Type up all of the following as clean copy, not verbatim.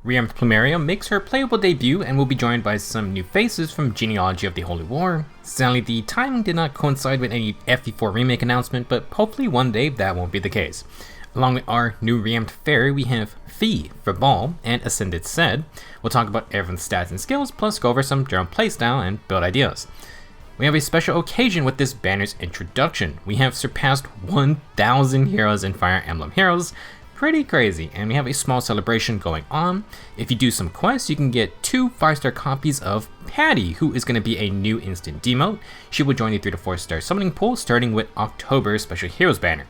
Rearmed Plumeria makes her playable debut and will be joined by some new faces from Genealogy of the Holy War. Sadly, the timing did not coincide with any FE4 remake announcement, but hopefully one day that won't be the case. Along with our new Rearmed Fairy, we have Febail and Ascended Ced. We'll talk about everyone's stats and skills, plus go over some general playstyle and build ideas. We have a special occasion with this banner's introduction. We have surpassed 1,000 heroes in Fire Emblem Heroes. Pretty crazy, and we have a small celebration going on. If you do some quests, you can get 2 5-star copies of Patty, who is going to be a new instant demote. She will join the 3 to 4-star summoning pool starting with October's Special Heroes banner.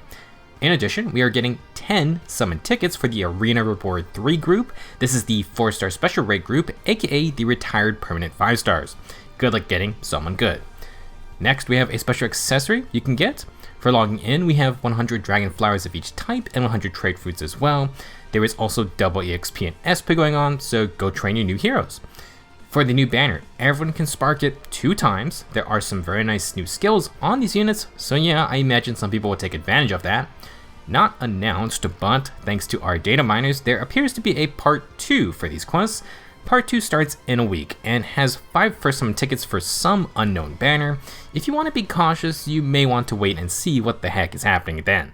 In addition, we are getting 10 summon tickets for the Arena Reward 3 group. This is the 4-star special rate group, aka the retired permanent 5 stars. Good luck getting someone good. Next, we have a special accessory you can get. For logging in, we have 100 dragon flowers of each type and 100 trade fruits as well. There is also double EXP and SP going on, so go train your new heroes. For the new banner, everyone can spark it 2 times. There are some very nice new skills on these units, so yeah, I imagine some people will take advantage of that. Not announced, but thanks to our data miners, there appears to be a part 2 for these quests. Part 2 starts in a week and has 5 first summon tickets for some unknown banner. If you want to be cautious, you may want to wait and see what the heck is happening then.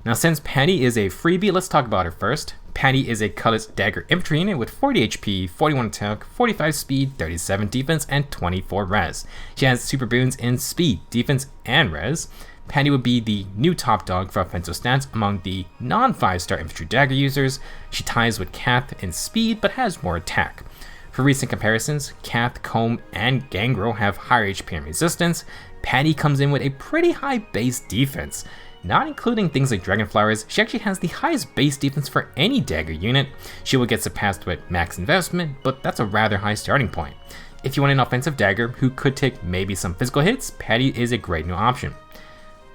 Now, since Patty is a freebie, let's talk about her first. Patty is a colorless dagger infantry unit with 40 HP, 41 attack, 45 speed, 37 defense, and 24 res. She has super boons in speed, defense, and res. Patty would be the new top dog for offensive stats among the non-5-star infantry dagger users. She ties with Kath in speed but has more attack. For recent comparisons, Kath, Comb, and Gangrel have higher HP and resistance. Patty comes in with a pretty high base defense. Not including things like Dragon Flowers, she actually has the highest base defense for any dagger unit. She will get surpassed with max investment, but that's a rather high starting point. If you want an offensive dagger who could take maybe some physical hits, Patty is a great new option.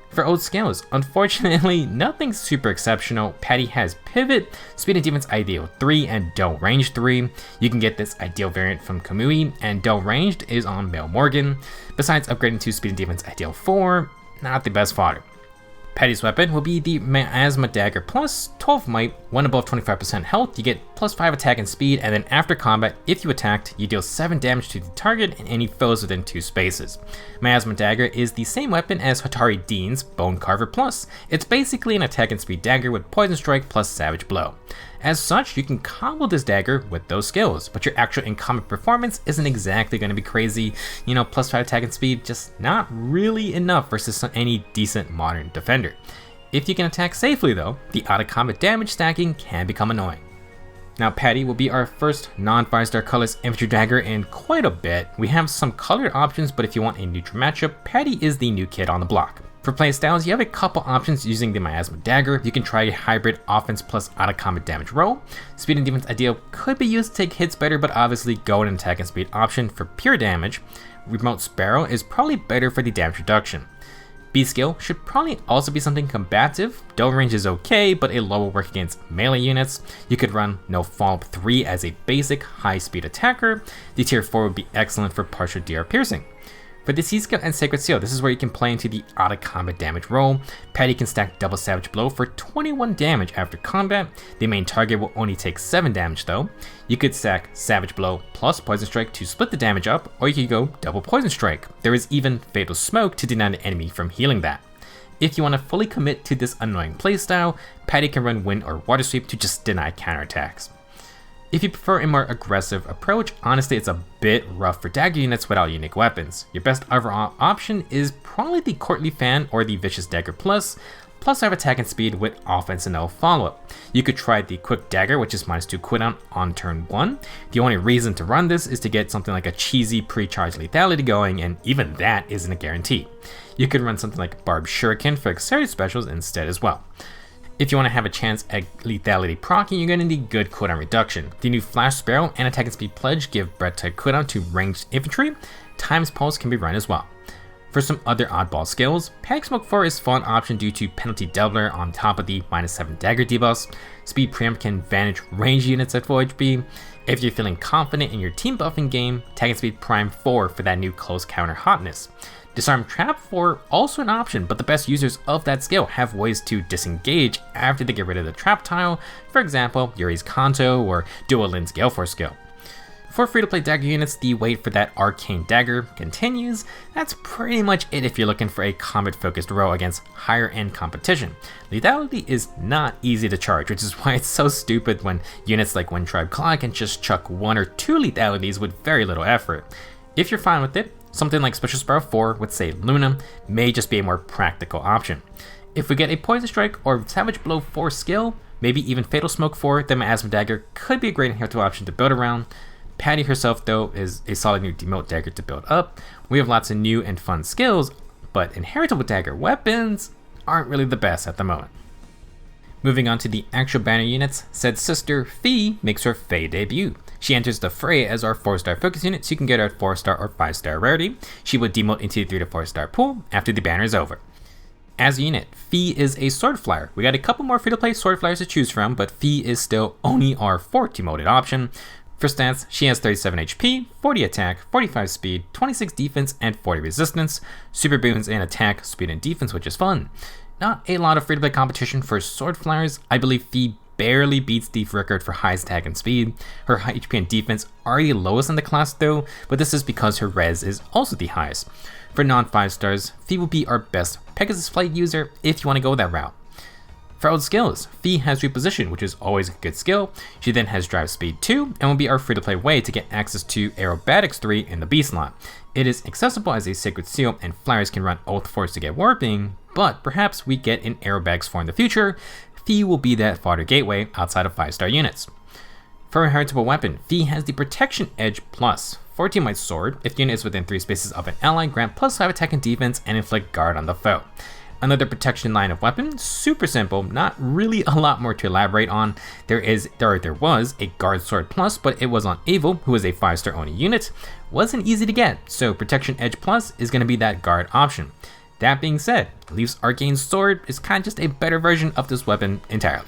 For old skills, unfortunately, nothing super exceptional. Patty has Pivot, Speed and Defense Ideal 3, and Dull Range 3. You can get this ideal variant from Kamui, and Dull Ranged is on Mel Morgan. Besides upgrading to Speed and Defense Ideal 4, not the best fodder. Patty's weapon will be the Miasma Dagger Plus, 12 might, when above 25% health, you get plus 5 attack and speed, and then after combat, if you attacked, you deal 7 damage to the target and any foes within 2 spaces. Miasma Dagger is the same weapon as Hatari Dean's Bone Carver Plus. It's basically an attack and speed dagger with Poison Strike plus Savage Blow. As such, you can combo this dagger with those skills, but your actual in-combat performance isn't exactly going to be crazy. You know, plus 5 attack and speed, just not really enough versus any decent modern defender. If you can attack safely though, the out-of-combat damage stacking can become annoying. Now, Patty will be our first non-5-star colorless infantry dagger in quite a bit. We have some colored options, but if you want a neutral matchup, Patty is the new kid on the block. For playstyles, you have a couple options using the Miasma Dagger. You can try a hybrid offense plus out-of-combat damage roll. Speed and defense ideal could be used to take hits better, but obviously go with an attack and speed option for pure damage. Remote Sparrow is probably better for the damage reduction. B skill should probably also be something combative. Dull range is okay, but a lower work against melee units. You could run No Follow-up 3 as a basic high speed attacker. The tier 4 would be excellent for partial DR piercing. For the C skill and Sacred Seal, this is where you can play into the out-of-combat damage roll. Patty can stack double Savage Blow for 21 damage after combat. The main target will only take 7 damage though. You could stack Savage Blow plus Poison Strike to split the damage up, or you could go double Poison Strike. There is even Fatal Smoke to deny the enemy from healing that. If you want to fully commit to this annoying playstyle, Patty can run Wind or Water Sweep to just deny counterattacks. If you prefer a more aggressive approach, honestly it's a bit rough for dagger units without unique weapons. Your best overall option is probably the Courtly Fan or the Vicious Dagger Plus 5 attack and speed with offense and no follow-up. You could try the Quick Dagger, which is -2 cooldown on turn 1. The only reason to run this is to get something like a cheesy pre-charge lethality going, and even that isn't a guarantee. You could run something like Barb Shuriken for accelerated specials instead as well. If you want to have a chance at lethality proccing, you're going to need good cooldown reduction. The new Flash Sparrow and Attack and Speed Pledge give breath type cooldown to ranged infantry. Times Pulse can be run as well. For some other oddball skills, Panic Smoke 4 is a fun option due to penalty doubler on top of the -7 dagger debuffs. Speed Preempt can vanish range units at full HP. If you're feeling confident in your team buffing game, tag and Speed Prime 4 for that new close counter hotness. Disarm Trap 4 also an option, but the best users of that skill have ways to disengage after they get rid of the trap tile, for example Yuri's Kanto or Duolin's Gale Force skill. For free-to-play dagger units, the wait for that arcane dagger continues. That's pretty much it if you're looking for a combat-focused row against higher-end competition. Lethality is not easy to charge, which is why it's so stupid when units like Wind Tribe Claw can just chuck 1 or 2 lethalities with very little effort. If you're fine with it, something like Special Sparrow 4 with, say, Luna may just be a more practical option. If we get a Poison Strike or Savage Blow 4 skill, maybe even Fatal Smoke 4, then Miasma Dagger could be a great inheritor option to build around. Patty herself, though, is a solid new demote dagger to build up. We have lots of new and fun skills, but inheritable dagger weapons aren't really the best at the moment. Moving on to the actual banner units, Ced's sister, Fee, makes her Fae debut. She enters the fray as our 4-star focus unit, so you can get her at 4-star or 5-star rarity. She will demote into the 3 to 4-star pool after the banner is over. As a unit, Fee is a sword flyer. We got a couple more free-to-play sword flyers to choose from, but Fee is still only our 4th demoted option. For stats, she has 37 HP, 40 attack, 45 speed, 26 defense, and 40 resistance. Super boons in attack, speed, and defense, which is fun. Not a lot of free-to-play competition for sword flyers. I believe Fee barely beats the record for highest attack and speed. Her high HP and defense are the lowest in the class though, but this is because her res is also the highest. For non-5 stars, Fee will be our best Pegasus Flight user if you want to go that route. For old skills, Fee has Reposition, which is always a good skill. She then has Drive Speed 2, and will be our free-to-play way to get access to Aerobatics 3 in the B slot. It is accessible as a Sacred Seal, and flyers can run Oath Force to get warping, but perhaps we get an Aerobatics 4 in the future. Fee will be that fodder gateway outside of 5-star units. For a heritable weapon, Fee has the Protection Edge Plus. 14 Might Sword, if the unit is within 3 spaces of an ally, grant +5 attack and defense, and inflict guard on the foe. Another protection line of weapon, super simple, not really a lot more to elaborate on. There was a Guard Sword Plus, but it was on Evil, who is a 5-star only unit. Wasn't easy to get, so Protection Edge Plus is going to be that guard option. That being said, Leaf's Arcane Sword is kind of just a better version of this weapon entirely.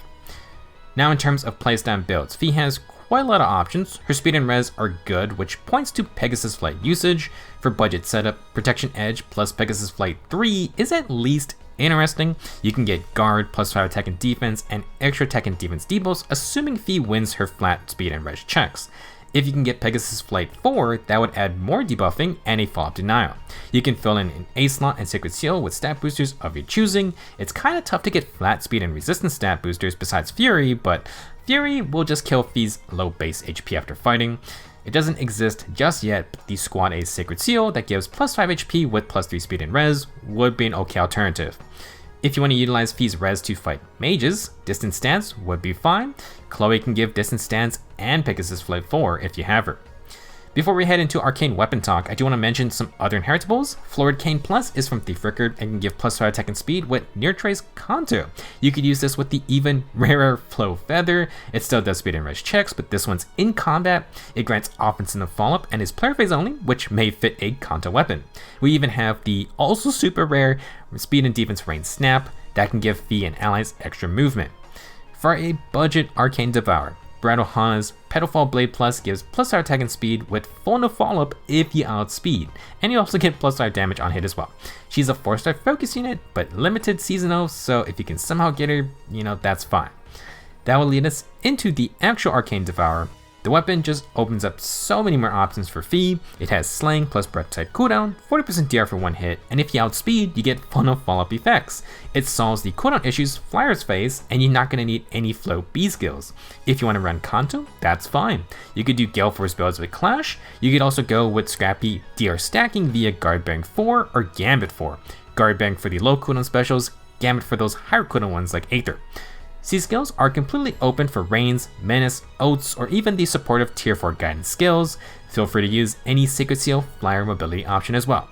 Now in terms of playstyle and builds, Fee has quite a lot of options. Her speed and res are good, which points to Pegasus Flight usage. For budget setup, Protection Edge plus Pegasus Flight 3 is at least interesting. You can get guard +5 attack and defense and extra attack and defense debuffs, assuming Fee wins her flat speed and res checks. If you can get Pegasus Flight 4, that would add more debuffing and a follow-up denial. You can fill in an A slot and Sacred Seal with stat boosters of your choosing. It's kind of tough to get flat speed and resistance stat boosters besides Fury, but Fury will just kill Fee's low base HP after fighting. It doesn't exist just yet, but the Squad A Sacred Seal that gives +5 HP with +3 speed and res would be an okay alternative. If you want to utilize Fee's res to fight mages, distance stance would be fine. Chloe can give distance stance and Pegasus Flight 4 if you have her. Before we head into arcane weapon talk, I do want to mention some other inheritables. Florid Cane Plus is from Thief Record and can give +5 attack and speed with Near Trace Kanto. You could use this with the even rarer Flow Feather. It still does speed and res checks, but this one's in combat. It grants offense in the follow-up and is player phase only, which may fit a Kanto weapon. We even have the also super rare speed and defense Rain Snap that can give Fee and allies extra movement. For a budget Arcane Devourer, Brad Ohana's Pedalfall Blade Plus gives +5 attack and speed with full no follow-up if you outspeed, and you also get +5 damage on hit as well. She's a 4-star focus unit, but limited seasonal, so if you can somehow get her, that's fine. That will lead us into the actual Arcane Devourer. The weapon just opens up so many more options for Fee. It has Slaying plus Breath type cooldown, 40% DR for 1 hit, and if you outspeed, you get full no follow-up effects. It solves the cooldown issues flyers face, and you're not going to need any flow B skills. If you want to run Kanto, that's fine. You could do Gale Force builds with Clash. You could also go with scrappy DR stacking via Guard Bank 4 or Gambit 4. Guard Bank for the low cooldown specials, Gambit for those higher cooldown ones like Aether. These skills are completely open for Reigns, Menace, Oaths, or even the supportive Tier 4 guidance skills. Feel free to use any Sacred Seal flyer mobility option as well.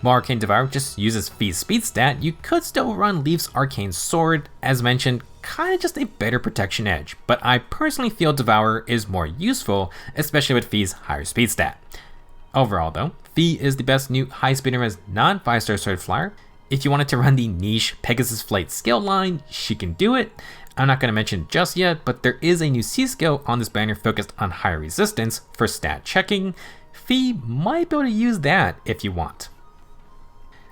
While Arcane Devourer just uses Fee's speed stat, you could still run Leaf's Arcane Sword, as mentioned, kinda just a better protection edge, but I personally feel Devourer is more useful, especially with Fee's higher speed stat. Overall though, Fee is the best new high speed and res non-5-star sword flyer. If you wanted to run the niche Pegasus Flight skill line, she can do it. I'm not going to mention just yet, but there is a new C skill on this banner focused on higher resistance for stat checking. Fee might be able to use that if you want.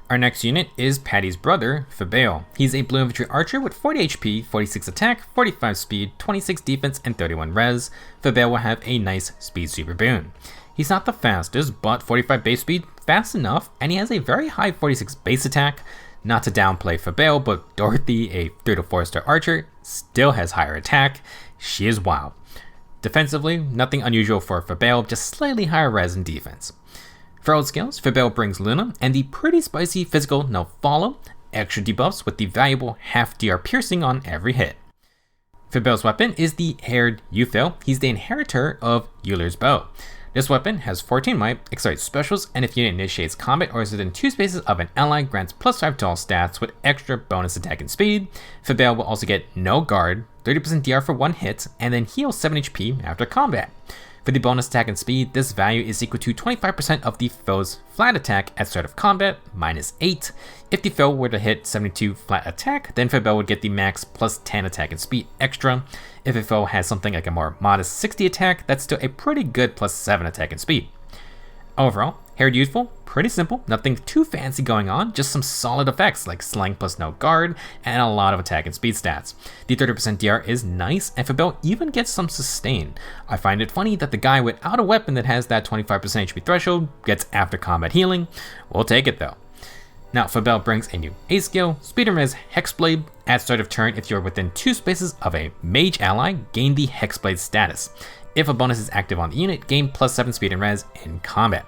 Our next unit is Patty's brother, Febail. He's a blue infantry archer with 40 HP, 46 attack, 45 speed, 26 defense, and 31 res. Febail will have a nice speed super boon. He's not the fastest, but 45 base speed, fast enough, and he has a very high 46 base attack. Not to downplay Febail, but Dorothy, a 3 to 4 star archer, still has higher attack. She is wild. Defensively, nothing unusual for Febail, just slightly higher res and defense. For old skills, Febail brings Luna and the pretty spicy physical no follow, extra debuffs with the valuable half DR piercing on every hit. Febail's weapon is the haired Euphil. He's the inheritor of Euler's bow. This weapon has 14 might, accelerates specials, and if unit initiates combat or is within 2 spaces of an ally, grants +5 to all stats with extra bonus attack and speed. Febail will also get no guard, 30% DR for 1 hit, and then heal 7 HP after combat. For the bonus attack and speed, this value is equal to 25% of the foe's flat attack at start of combat, -8. If the foe were to hit 72 flat attack, then Febail would get the max +10 attack and speed extra. If a foe has something like a more modest 60 attack, that's still a pretty good +7 attack and speed. Overall, Haired Youthful, pretty simple, nothing too fancy going on, just some solid effects like slang plus no guard, and a lot of attack and speed stats. The 30% DR is nice, and Febail even gets some sustain. I find it funny that the guy without a weapon that has that 25% HP threshold gets after combat healing. We'll take it though. Now, Febail brings a new A skill, Speed and Res Hexblade. At start of turn, if you're within 2 spaces of a mage ally, gain the Hexblade status. If a bonus is active on the unit, gain +7 speed and res in combat.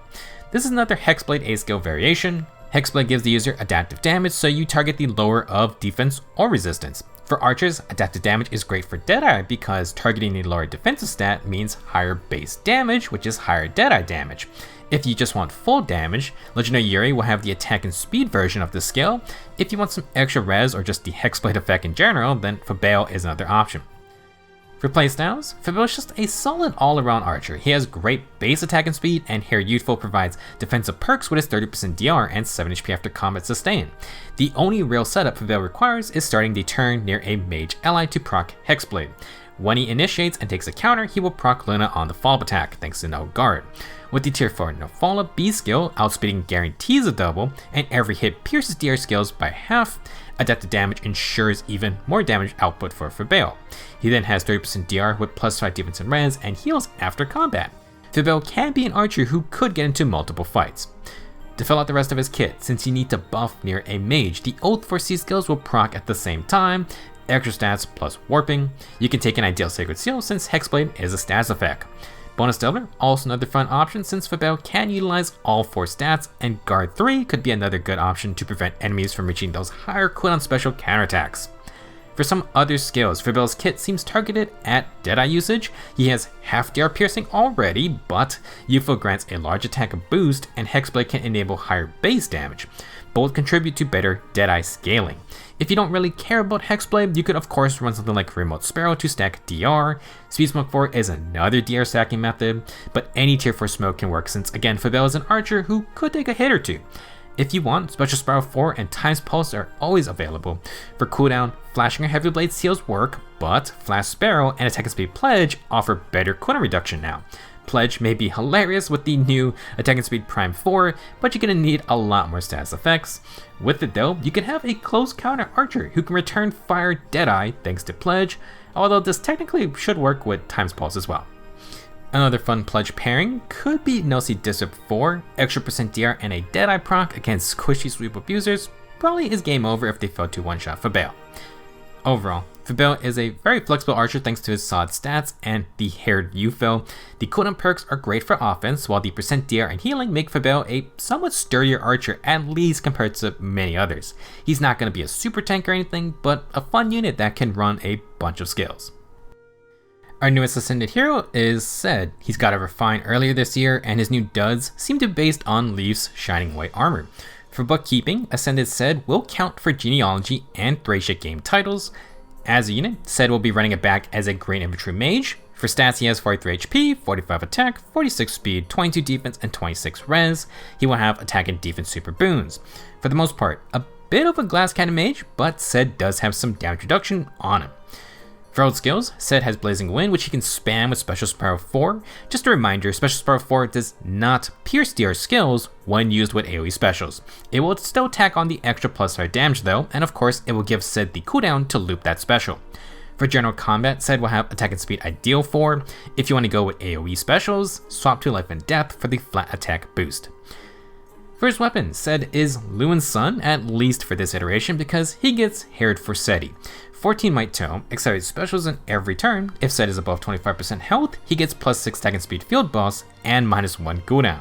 This is another Hexblade A skill variation. Hexblade gives the user adaptive damage, so you target the lower of defense or resistance. For archers, adaptive damage is great for Deadeye because targeting the lower defensive stat means higher base damage, which is higher Deadeye damage. If you just want full damage, Legendary Yuri will have the attack and speed version of this skill. If you want some extra res or just the Hexblade effect in general, then Febail is another option. For playstyles, Febail is just a solid all-around archer. He has great base attack and speed, and Haired Youthful provides defensive perks with his 30% DR and 7 HP after combat sustain. The only real setup Febail requires is starting the turn near a mage ally to proc Hexblade. When he initiates and takes a counter, he will proc Luna on the follow-up attack, thanks to no guard. With the tier 4 no follow-up B skill, outspeeding guarantees a double, and every hit pierces DR skills by half, adaptive damage ensures even more damage output for Febail. He then has 30% DR with +5 defense and res, and heals after combat. Febail can be an archer who could get into multiple fights. To fill out the rest of his kit, since you need to buff near a mage, the Oath for C skills will proc at the same time, extra stats plus warping. You can take an ideal Sacred Seal since Hexblade is a stats effect. Bonus Delver, also another fun option since Febail can utilize all 4 stats, and Guard 3 could be another good option to prevent enemies from reaching those higher cooldown special counterattacks. For some other skills, Febail's kit seems targeted at Deadeye usage. He has half DR piercing already, but Euphil grants a large attack boost, and Hexblade can enable higher base damage. Both contribute to better Deadeye scaling. If you don't really care about Hexblade, you could of course run something like Remote Sparrow to stack DR. Speed Smoke 4 is another DR stacking method, but any tier 4 smoke can work since again Febail is an archer who could take a hit or two. If you want, Special Sparrow 4 and Times Pulse are always available. For cooldown, Flashing or Heavy Blade seals work, but Flash Sparrow and Attack and Speed Pledge offer better cooldown reduction now. Pledge may be hilarious with the new Attack and Speed Prime 4, but you're going to need a lot more status effects. With it though, you can have a close counter archer who can return fire Deadeye thanks to Pledge, although this technically should work with Times Pulse as well. Another fun Pledge pairing could be Nosy Disrupt 4, extra % DR and a Deadeye proc against squishy sweep abusers. Probably is game over if they fail to one-shot Febail. Overall, Febail is a very flexible archer thanks to his solid stats and the Haired Euphil. The cooldown perks are great for offense, while the % DR and healing make Febail a somewhat sturdier archer, at least compared to many others. He's not going to be a super tank or anything, but a fun unit that can run a bunch of skills. Our newest Ascended hero is Ced. He's got a refine earlier this year, and his new duds seem to be based on Leaf's shining white armor. For bookkeeping, Ascended Ced will count for genealogy and Thracia game titles. As a unit, Ced will be running it back as a green infantry mage. For stats, he has 43 HP, 45 attack, 46 speed, 22 defense, and 26 res. He will have attack and defense super boons. For the most part, a bit of a glass cannon mage, but Ced does have some damage reduction on him. For old skills, Ced has Blazing Wind, which he can spam with Special Spiral 4. Just a reminder, Special Spiral 4 does not pierce DR skills when used with AoE specials. It will still tack on the extra +5 damage though, and of course it will give Ced the cooldown to loop that special. For general combat, Ced will have attack and speed ideal for. If you want to go with AoE specials, swap to life and death for the flat attack boost. For his weapon, Ced is Luin's son, at least for this iteration, because he gets Herod for Cedi. 14 Might Tome, accelerates specials in every turn. If Ced is above 25% health, he gets +6 attack and speed field boss and -1 cooldown.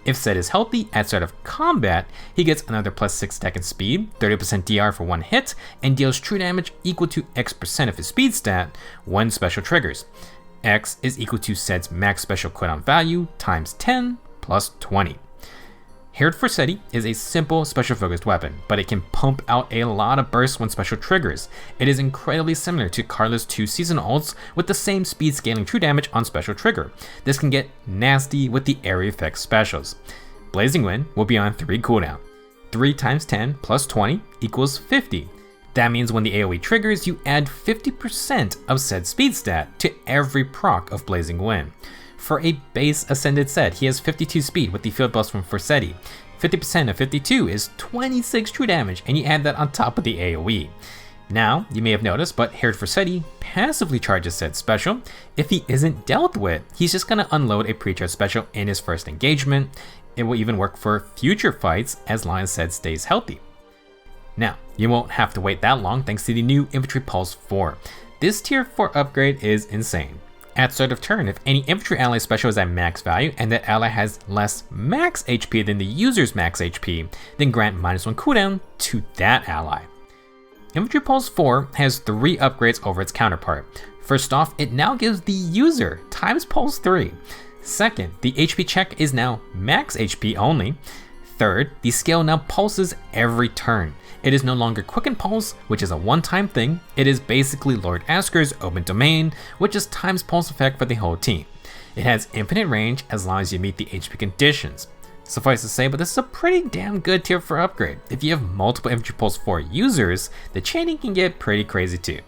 If Ced is healthy at start of combat, he gets another +6 attack and speed, 30% DR for one hit, and deals true damage equal to X% of his speed stat when special triggers. X is equal to Ced's max special cooldown value times 10 plus 20. Herod for Cedi is a simple special focused weapon, but it can pump out a lot of bursts when special triggers. It is incredibly similar to Carla's 2 season ults with the same speed scaling true damage on special trigger. This can get nasty with the area effect specials. Blazing Wind will be on 3 cooldown. 3 times 10 plus 20 equals 50. That means when the AoE triggers, you add 50% of Ced's speed stat to every proc of Blazing Wind. For a base Ascended Ced, he has 52 speed with the field buff from Forseti. 50% of 52 is 26 true damage, and you add that on top of the AoE. Now, you may have noticed, but Herod Forseti passively charges Ced's special. If he isn't dealt with, he's just going to unload a pre-charge special in his first engagement. It will even work for future fights as long as Ced stays healthy. Now, you won't have to wait that long thanks to the new Infantry Pulse 4. This tier 4 upgrade is insane. At start of turn, if any infantry ally special is at max value and that ally has less max HP than the user's max HP, then grant -1 cooldown to that ally. Infantry Pulse 4 has 3 upgrades over its counterpart. First off, it now gives the user times Pulse 3. Second, the HP check is now max HP only. Third, the skill now pulses every turn. It is no longer Quicken Pulse, which is a one-time thing. It is basically Lord Asker's Open Domain, which is times pulse effect for the whole team. It has infinite range as long as you meet the HP conditions. Suffice to say, but this is a pretty damn good tier for upgrade. If you have multiple Infantry Pulse 4 users, the chaining can get pretty crazy too.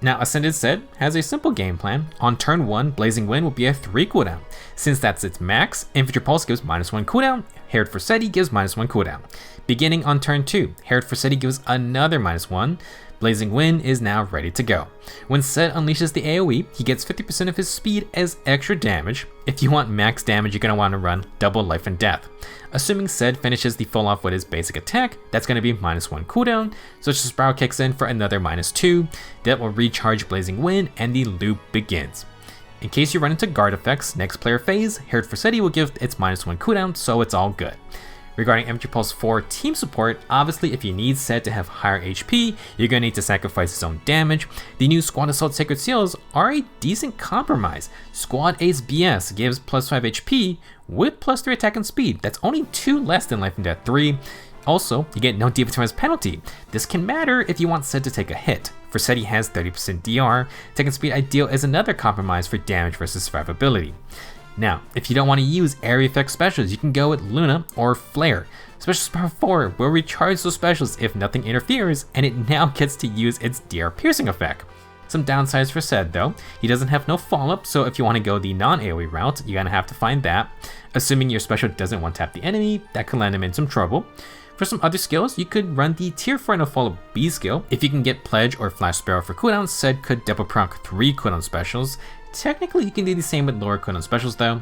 Now, Ascended Ced has a simple game plan. On turn 1, Blazing Wind will be a 3 cooldown. Since that's its max, Infantry Pulse gives -1 cooldown, Herod Forseti gives -1 cooldown. Beginning on turn 2, Herod Forseti gives another -1. Blazing Wind is now ready to go. When Ced unleashes the AoE, he gets 50% of his speed as extra damage. If you want max damage, you're going to want to run double life and death. Assuming Ced finishes the full off with his basic attack, that's going to be -1 cooldown, so Spiral kicks in for another -2, that will recharge Blazing Wind and the loop begins. In case you run into guard effects, next player phase, Herod Forseti will give its -1 cooldown, so it's all good. Regarding Infantry Pulse 4 team support, obviously if you need Ced to have higher HP, you're going to need to sacrifice his own damage. The new Squad Assault Sacred Seals are a decent compromise. Squad Ace BS gives +5 HP with +3 attack and speed. That's only 2 less than Life and Death 3. Also, you get no defense penalty. This can matter if you want Ced to take a hit. Forseti has 30% DR. Attack and speed ideal is another compromise for damage versus survivability. Now, if you don't want to use area effect specials, you can go with Luna or Flare. Special Spiral 4 will recharge those specials if nothing interferes, and it now gets to use its DR piercing effect. Some downsides for Ced though, he doesn't have no follow-up, so if you want to go the non-AoE route, you're gonna have to find that. Assuming your special doesn't one tap the enemy, that could land him in some trouble. For some other skills, you could run the tier 4 no follow B skill. If you can get Pledge or Flash Sparrow for cooldowns, Ced could double proc 3 cooldown specials. Technically, you can do the same with lower cooldown specials though.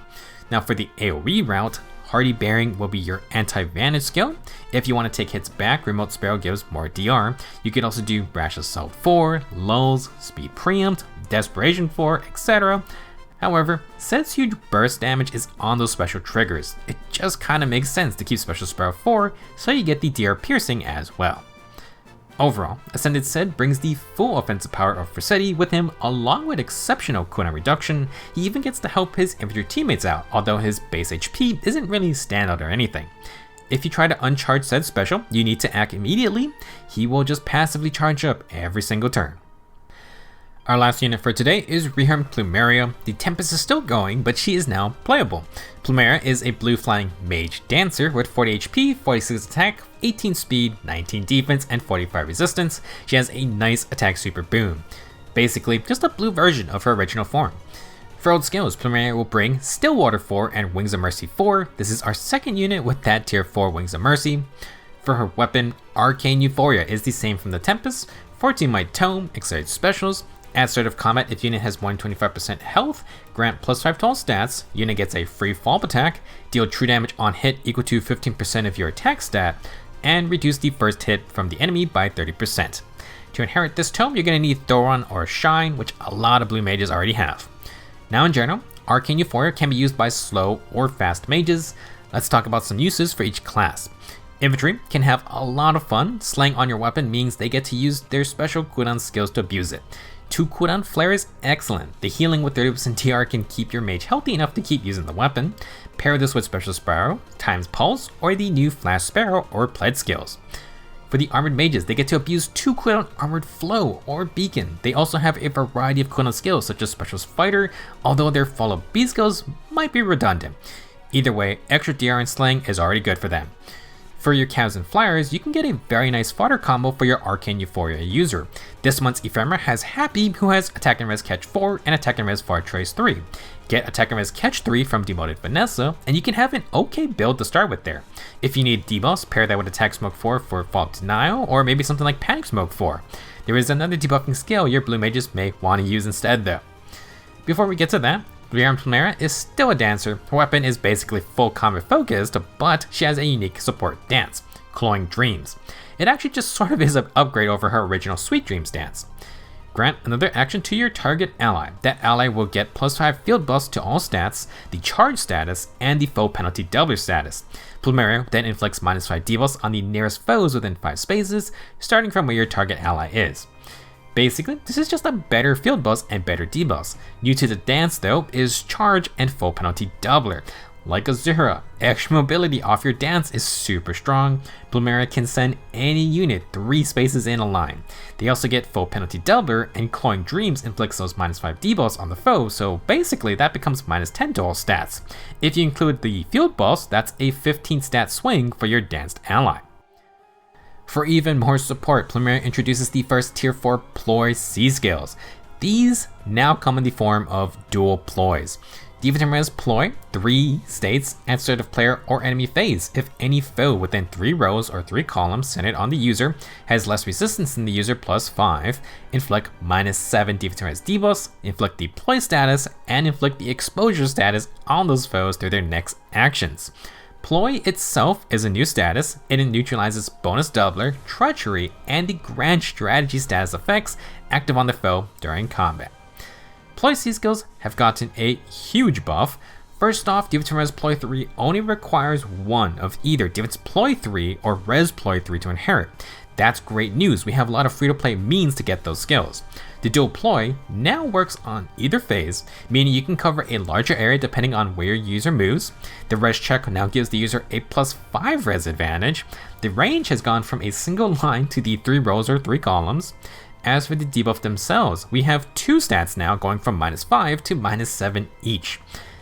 Now for the AoE route, Hardy Bearing will be your anti-vantage skill. If you want to take hits back, Remote Sparrow gives more DR. You could also do Rash Assault 4, Lulls, Speed Preempt, Desperation 4, etc. However, Ced's huge burst damage is on those special triggers. It just kinda makes sense to keep Special Sparrow 4 so you get the DR piercing as well. Overall, Ascended Ced brings the full offensive power of Forseti with him, along with exceptional cooldown reduction. He even gets to help his infantry teammates out, although his base HP isn't really standout or anything. If you try to uncharge Ced's special, you need to act immediately. He will just passively charge up every single turn. Our last unit for today is Rearmed Plumeria. The Tempest is still going, but she is now playable. Plumeria is a blue flying mage dancer with 40 HP, 46 attack, 18 speed, 19 defense, and 45 resistance. She has a nice attack super boon. Basically, just a blue version of her original form. For old skills, Plumeria will bring Stillwater 4 and Wings of Mercy 4. This is our second unit with that tier 4 Wings of Mercy. For her weapon, Arcane Euphoria is the same from the Tempest, 14 Might Tome, Excited Specials. At start of combat, if unit has more than 25% health, grant +5 to all stats, unit gets a free follow-up attack, deal true damage on hit equal to 15% of your attack stat, and reduce the first hit from the enemy by 30%. To inherit this tome, you're going to need Thoron or Shine, which a lot of blue mages already have. Now in general, Arcane Euphoria can be used by slow or fast mages. Let's talk about some uses for each class. Infantry can have a lot of fun. Slaying on your weapon means they get to use their special cooldown skills to abuse it. 2 cooldown flare is excellent. The healing with 30% TR can keep your mage healthy enough to keep using the weapon. Pair this with Special Sparrow, Times Pulse, or the new Flash Sparrow or Pledge skills. For the armored mages, they get to abuse 2 cooldown Armored Flow or Beacon. They also have a variety of cooldown skills such as Specialist Fighter, although their follow B skills might be redundant. Either way, extra DR and slaying is already good for them. For your cows and flyers, you can get a very nice fodder combo for your Arcane Euphoria user. This month's Ephemera has Happy, who has Attack and Res Catch 4 and Attack and Res Far Trace 3. Get Attack and Res Catch 3 from Demoted Vanessa, and you can have an okay build to start with there. If you need debuffs, pair that with Attack Smoke 4 for Fall Denial, or maybe something like Panic Smoke 4. There is another debuffing skill your blue mages may want to use instead though. Before we get to that, Rearmed Plumeria is still a dancer. Her weapon is basically full combat focused, but she has a unique support dance, Cloying Dreams. It actually just sort of is an upgrade over her original Sweet Dreams dance. Grant another action to your target ally. That ally will get +5 field buffs to all stats, the charge status, and the foe penalty doubler status. Plumeria then inflicts -5 debuffs on the nearest foes within 5 spaces, starting from where your target ally is. Basically, this is just a better field buffs and better debuffs. New to the dance though is charge and full penalty doubler. Like Azura, extra mobility off your dance is super strong. Plumeria can send any unit 3 spaces in a line. They also get full penalty doubler, and Cloying Dreams inflicts those -5 debuffs on the foe, so basically that becomes -10 to all stats. If you include the field buffs, that's a 15 stat swing for your danced ally. For even more support, Plumeria introduces the first tier 4 ploy C skills. These now come in the form of dual ploys. Res ploy 3 states at start of player or enemy phase. If any foe within 3 rows or 3 columns centered on the user has less resistance than the user +5, inflict -7 Res debuffs, inflict the ploy status, and inflict the exposure status on those foes through their next actions. Ploy itself is a new status. It neutralizes bonus doubler, treachery, and the grand strategy status effects active on the foe during combat. Ploy C skills have gotten a huge buff. First off, Res Ploy 3 only requires one of either Res Ploy 3 or Res Ploy 3 to inherit. That's great news. We have a lot of free-to-play means to get those skills. The dual ploy now works on either phase, meaning you can cover a larger area depending on where your user moves. The res check now gives the user a +5 res advantage. The range has gone from a single line to the 3 rows or 3 columns. As for the debuff themselves, we have 2 stats now going from -5 to -7 each.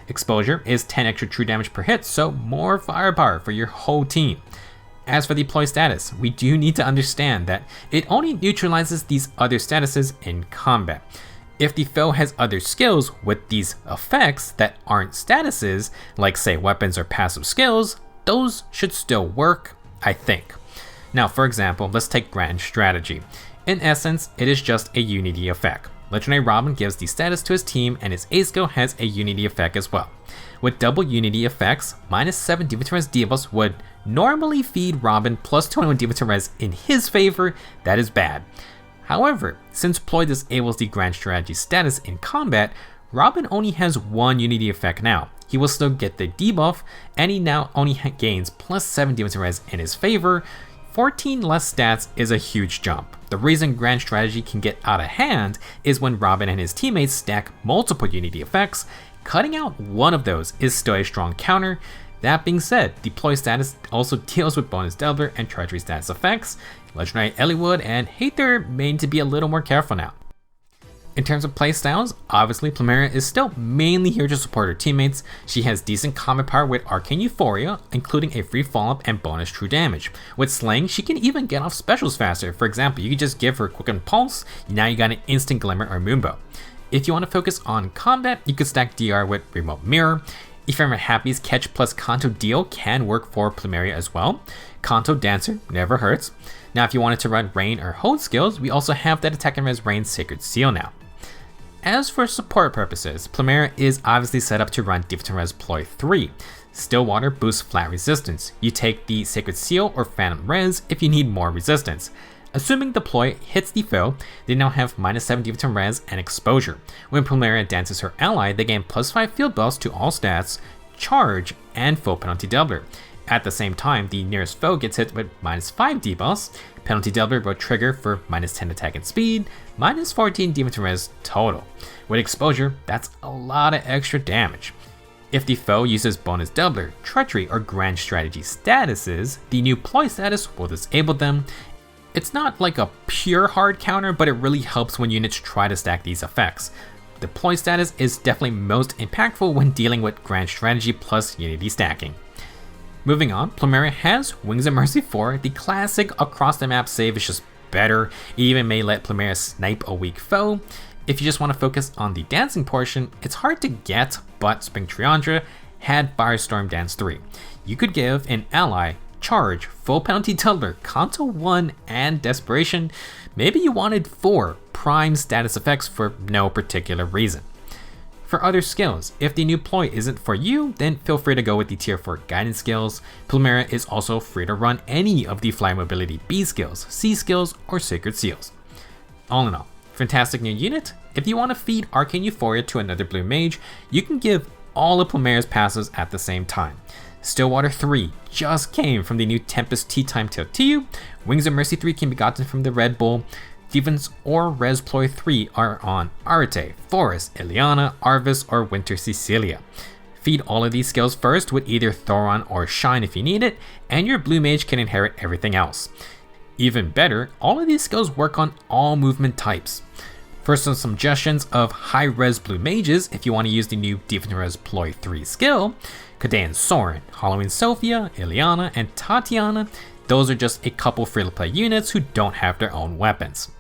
Exposure is 10 extra true damage per hit, so more firepower for your whole team. As for the ploy status, we do need to understand that it only neutralizes these other statuses in combat. If the foe has other skills with these effects that aren't statuses, like say weapons or passive skills, those should still work, I think. Now for example, let's take Grand Strategy. In essence, it is just a unity effect. Legendary Robin gives the status to his team, and his A skill has a unity effect as well. With double unity effects, -7 Res debuffs would normally feed Robin +21 Res in his favor. That is bad. However, since Ploy disables the Grand Strategy status in combat, Robin only has one unity effect now. He will still get the debuff, and he now only gains +7 Res in his favor. 14 less stats is a huge jump. The reason Grand Strategy can get out of hand is when Robin and his teammates stack multiple unity effects. Cutting out one of those is still a strong counter. That being said, Deploy status also deals with bonus doubler and treachery status effects. Legendary Eliwood and Hater may need to be a little more careful now. In terms of playstyles, obviously Plumeria is still mainly here to support her teammates. She has decent combat power with Arcane Euphoria, including a free follow-up and bonus true damage. With Slaying, she can even get off specials faster. For example, you can just give her Quicken Pulse, now you got an instant Glimmer or Moonbow. If you want to focus on combat, you could stack DR with Remote Mirror. Ephemeral Happy's Catch plus Kanto deal can work for Plumeria as well. Kanto Dancer never hurts. Now if you wanted to run Rain or Hold skills, we also have that Attack and Res Rain Sacred Seal now. As for support purposes, Plumeria is obviously set up to run Defense and Res Ploy 3. Stillwater boosts flat resistance. You take the Sacred Seal or Phantom Res if you need more resistance. Assuming the ploy hits the foe, they now have -7 defense and res and exposure. When Plumeria dances her ally, they gain +5 field buffs to all stats, charge, and foe penalty doubler. At the same time, the nearest foe gets hit with -5 debuffs. Penalty doubler will trigger for -10 attack and speed, -14 defense and res total. With exposure, that's a lot of extra damage. If the foe uses bonus doubler, treachery, or grand strategy statuses, the new ploy status will disable them. It's not like a pure hard counter, but it really helps when units try to stack these effects. The ploy status is definitely most impactful when dealing with grand strategy plus unity stacking. Moving on, Plumeria has Wings of Mercy 4. The classic across the map save is just better. It even may let Plumeria snipe a weak foe. If you just want to focus on the dancing portion, it's hard to get, but Spring Triandra had Firestorm Dance 3. You could give an ally Charge, Full Penalty Doubler, Kanto 1, and Desperation. Maybe you wanted 4 prime status effects for no particular reason. For other skills, if the new ploy isn't for you, then feel free to go with the tier 4 guidance skills. Plumeria is also free to run any of the Fly Mobility B skills, C skills, or Sacred Seals. All in all, fantastic new unit. If you want to feed Arcane Euphoria to another blue mage, you can give all of Plumeria's passives at the same time. Stillwater 3 just came from the new Tempest Tea Time Tiltiu. Wings of Mercy 3 can be gotten from the Red Bull. Defense or Res Ploy 3 are on Arete, Forest, Ileana, Arvis, or Winter Cecilia. Feed all of these skills first with either Thoron or Shine if you need it, and your blue mage can inherit everything else. Even better, all of these skills work on all movement types. For some suggestions of high-res blue mages, if you want to use the new Defense Res Ploy 3 skill, Kadean Soren, Halloween Sophia, Ileana, and Tatiana, those are just a couple free-to-play units who don't have their own weapons.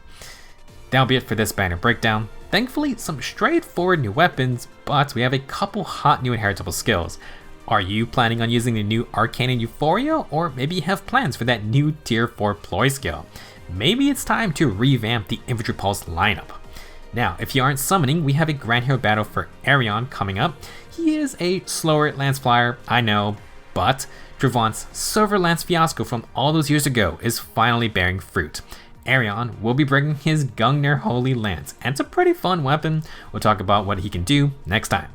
That'll be it for this banner breakdown. Thankfully, some straightforward new weapons, but we have a couple hot new inheritable skills. Are you planning on using the new Arcane and Euphoria, or maybe you have plans for that new tier 4 ploy skill? Maybe it's time to revamp the Infantry Pulse lineup. Now, if you aren't summoning, we have a Grand Hero battle for Arion coming up. He is a slower Lance Flyer, I know, but Dravant's Silver Lance fiasco from all those years ago is finally bearing fruit. Arion will be bringing his Gungnir Holy Lance, and it's a pretty fun weapon. We'll talk about what he can do next time.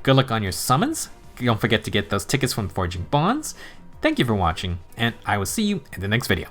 Good luck on your summons. Don't forget to get those tickets from Forging Bonds. Thank you for watching, and I will see you in the next video.